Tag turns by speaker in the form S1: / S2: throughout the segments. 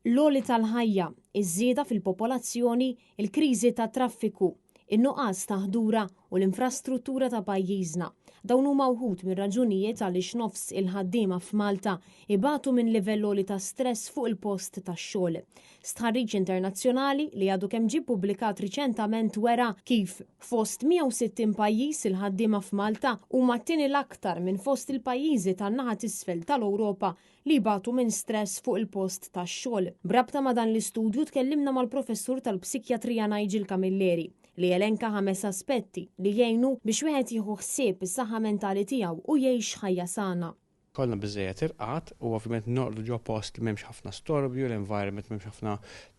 S1: L-għoli tal-ħajja, iż-żieda fil-popolazzjoni, il-kriżi ta' traffiku, in-nuqqas ta' ħdura u l-infrastruttura ta' pajjiżna. Dawn huma wħud mir-raġunijiet għaliex nofs il-ħaddiema f'Malta ibatu minn livell għoli ta' stress fuq il-post tax-xogħol. Stħarriġ internazzjonali li għadu kemm ġie ppubblikat riċentament wera kif fost 160 pajjiż il-ħaddiema f'Malta huma t-tieni l-aktar minn fost il-pajjiżi tan-naħa t'isfel tal-Ewropa li jibatu minn stress fuq il-post tax-xogħol. Brabta ma' dan l-istudju tkellimna mal-professur tal-psikiatrija Nigel Camilleri li elenka 5 aspetti li jgħinu biex wieħed jieħu ħsieb is-saħħa mentali tiegħu u jgħix ħajja sana.
S2: Kollna biżejjed irqad u ovvjament noqgħdu ġo post li m'hemmx ħafna storbju, l-environment m'hemmx ħafna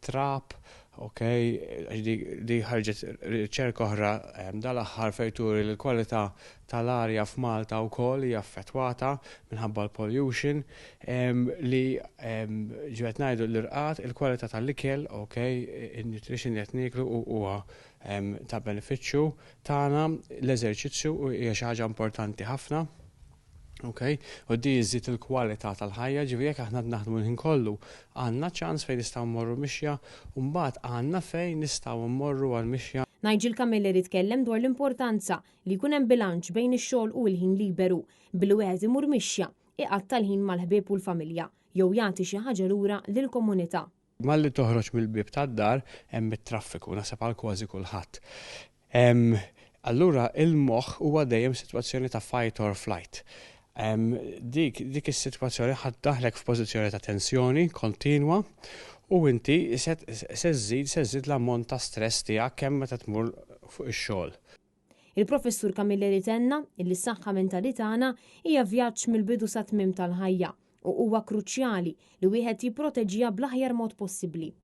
S2: trap, di ħarġet riċerka oħra dal-aħħar fejn turi li l-kwalità tal-arja f'Malta wkoll hija affettwata minħabba l-pollution li ġiet ngħidu l-irqad, il-kwalità tal-ikel, in-nutrition li qed niklu huwa ta' benefiċċju tagħna, l-eżerċizzju hija xi ħaġa importanti ħafna. U di jiżid il-kwalità tal-ħajja, ġifieri jekk aħna naħdmu l-ħin kollu għandna ċans fejn nistgħu mmorru mixja u mbagħad għandna fejn nistgħu mmorru għall-mixja.
S1: Nigel Camilleri tkellem dwar l-importanza li jkun hemm bilanċ bejn ix-xogħol u l-ħin liberu billi wieħed imur mixja iqatta' l-ħin mal-ħbieb u l-familja jew jagħti xi ħaġa lura lill-komunità.
S2: Malli toħroġ mill-bieb tad-dar hemm it-traffiku nasab għal kważi kulħadd. Allura il-moħħ huwa dejjem sitwazzjoni ta' fight or flight. Dik is-sitwazzjoni ħadd daħlek f'pożizzjoni ta' tensjoni kontinwa u inti se żżid l-ammont ta' stress tiegħek kemm meta tmur fuq ix-xogħol.
S1: Il-professur Camilleri tenna li s-saħħa mentali tagħna hija vjaġġ mill-bidu sa tmiem tal-ħajja u huwa kruċjali li wieħed jipproteġiha bl-aħjar mod possibbli.